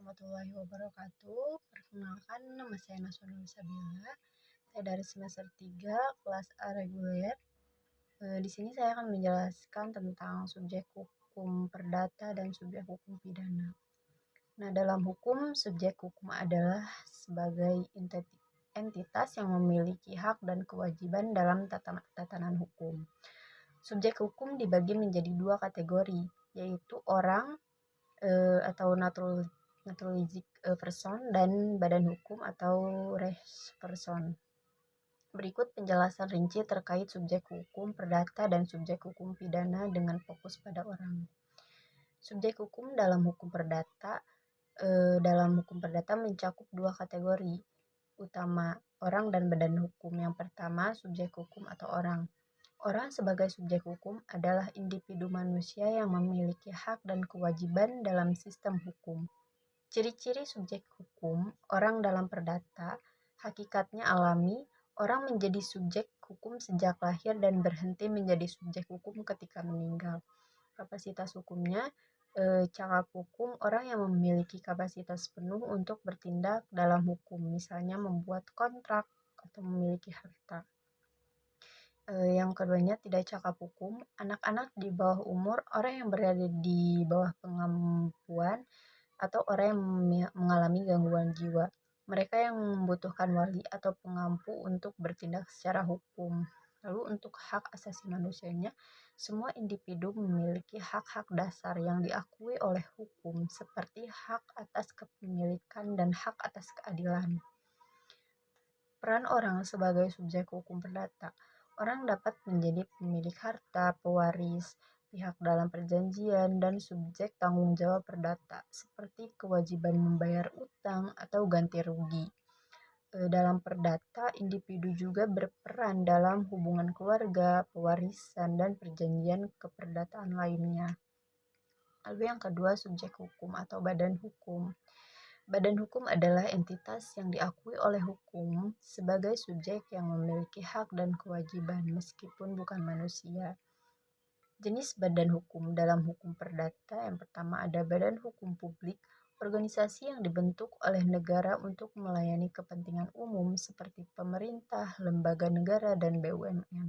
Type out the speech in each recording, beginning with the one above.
warahmatullahi wabarakatuh. Perkenalkan, nama saya Nasrul Sabila. Saya dari semester 3 kelas A reguler. Di sini saya akan menjelaskan tentang subjek hukum perdata dan subjek hukum pidana. Nah, dalam hukum, subjek hukum adalah sebagai entitas yang memiliki hak dan kewajiban dalam tatanan hukum. Subjek hukum dibagi menjadi dua kategori, yaitu orang atau naturalistic person dan badan hukum atau res person. Berikut penjelasan rinci terkait subjek hukum perdata dan subjek hukum pidana dengan fokus pada orang. Subjek hukum dalam hukum perdata mencakup dua kategori utama, orang dan badan hukum. Yang pertama, subjek hukum atau orang. Orang sebagai subjek hukum adalah individu manusia yang memiliki hak dan kewajiban dalam sistem hukum. Ciri-ciri subjek hukum orang dalam perdata, hakikatnya alami, orang menjadi subjek hukum sejak lahir dan berhenti menjadi subjek hukum ketika meninggal. Kapasitas hukumnya, cakap hukum, orang yang memiliki kapasitas penuh untuk bertindak dalam hukum, misalnya membuat kontrak atau memiliki harta. Yang keduanya tidak cakap hukum, anak-anak di bawah umur, orang yang berada di bawah pengampuan, atau orang yang mengalami gangguan jiwa. Mereka yang membutuhkan wali atau pengampu untuk bertindak secara hukum. Lalu untuk hak asasi manusianya, semua individu memiliki hak-hak dasar yang diakui oleh hukum, seperti hak atas kepemilikan dan hak atas keadilan. Peran orang sebagai subjek hukum perdata. Orang dapat menjadi pemilik harta, pewaris, pihak dalam perjanjian, dan subjek tanggung jawab perdata, seperti kewajiban membayar utang atau ganti rugi. Dalam perdata, individu juga berperan dalam hubungan keluarga, pewarisan, dan perjanjian keperdataan lainnya. Lalu yang kedua, subjek hukum atau badan hukum. Badan hukum adalah entitas yang diakui oleh hukum sebagai subjek yang memiliki hak dan kewajiban meskipun bukan manusia. Jenis badan hukum dalam hukum perdata, yang pertama ada badan hukum publik, organisasi yang dibentuk oleh negara untuk melayani kepentingan umum seperti pemerintah, lembaga negara, dan BUMN.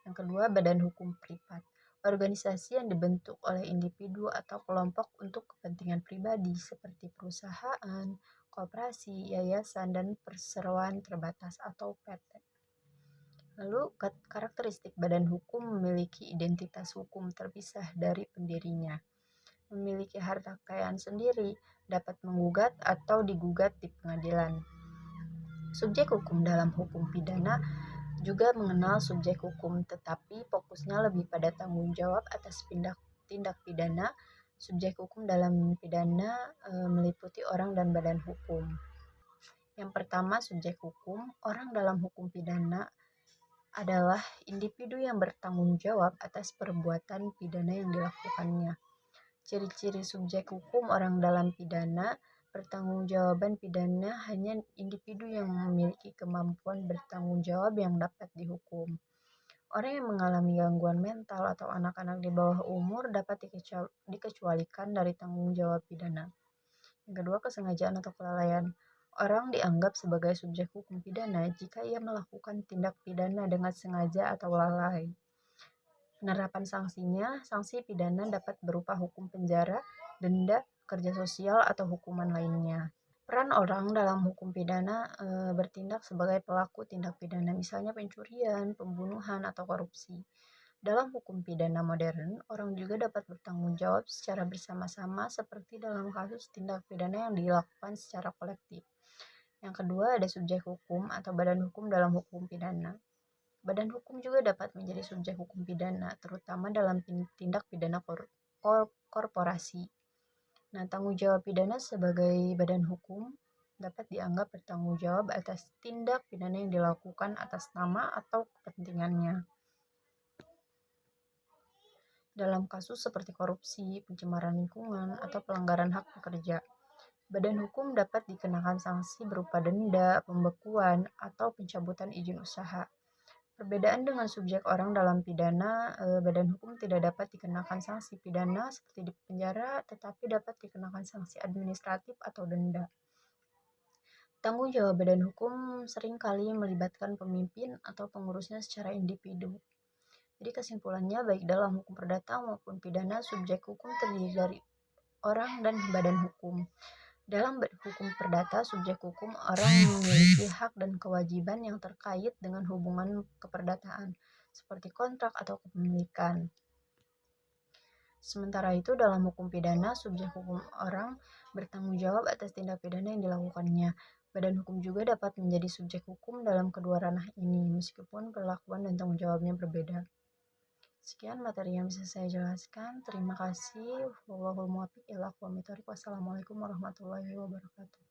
Yang kedua, badan hukum privat, organisasi yang dibentuk oleh individu atau kelompok untuk kepentingan pribadi seperti perusahaan, koperasi, yayasan, dan perseroan terbatas atau PT. Lalu karakteristik badan hukum memiliki identitas hukum terpisah dari pendirinya, memiliki harta kekayaan sendiri, dapat menggugat atau digugat di pengadilan. Subjek hukum dalam hukum pidana juga mengenal subjek hukum, tetapi fokusnya lebih pada tanggung jawab atas tindak pidana. Subjek hukum dalam pidana meliputi orang dan badan hukum. Yang pertama, subjek hukum. Orang dalam hukum pidana adalah individu yang bertanggung jawab atas perbuatan pidana yang dilakukannya. Ciri-ciri subjek hukum orang dalam pidana. Pertanggungjawaban pidana hanya individu yang memiliki kemampuan bertanggung jawab yang dapat dihukum. Orang yang mengalami gangguan mental atau anak-anak di bawah umur dapat dikecualikan dari tanggung jawab pidana. Yang kedua, kesengajaan atau kelalaian. Orang dianggap sebagai subjek hukum pidana jika ia melakukan tindak pidana dengan sengaja atau lalai. Penerapan sanksinya, sanksi pidana dapat berupa hukum penjara, denda, kerja sosial, atau hukuman lainnya. Peran orang dalam hukum pidana bertindak sebagai pelaku tindak pidana, misalnya pencurian, pembunuhan, atau korupsi. Dalam hukum pidana modern, orang juga dapat bertanggung jawab secara bersama-sama seperti dalam kasus tindak pidana yang dilakukan secara kolektif. Yang kedua, ada subjek hukum atau badan hukum dalam hukum pidana. Badan hukum juga dapat menjadi subjek hukum pidana, terutama dalam tindak pidana korporasi. Nah, tanggung jawab pidana sebagai badan hukum dapat dianggap bertanggung jawab atas tindak pidana yang dilakukan atas nama atau kepentingannya. Dalam kasus seperti korupsi, pencemaran lingkungan, atau pelanggaran hak pekerja, badan hukum dapat dikenakan sanksi berupa denda, pembekuan, atau pencabutan izin usaha. Perbedaan dengan subjek orang dalam pidana, badan hukum tidak dapat dikenakan sanksi pidana seperti di penjara, tetapi dapat dikenakan sanksi administratif atau denda. Tanggung jawab badan hukum seringkali melibatkan pemimpin atau pengurusnya secara individu. Jadi kesimpulannya, baik dalam hukum perdata maupun pidana, subjek hukum terdiri dari orang dan badan hukum. Dalam hukum perdata, subjek hukum orang memiliki hak dan kewajiban yang terkait dengan hubungan keperdataan, seperti kontrak atau kepemilikan. Sementara itu, dalam hukum pidana, subjek hukum orang bertanggung jawab atas tindak pidana yang dilakukannya. Badan hukum juga dapat menjadi subjek hukum dalam kedua ranah ini, meskipun perlakuan dan tanggung jawabnya berbeda. Sekian materi yang bisa saya jelaskan. Terima kasih. Wallahul muwaffiq ila aqwamit thoriq. Wassalamualaikum warahmatullahi wabarakatuh.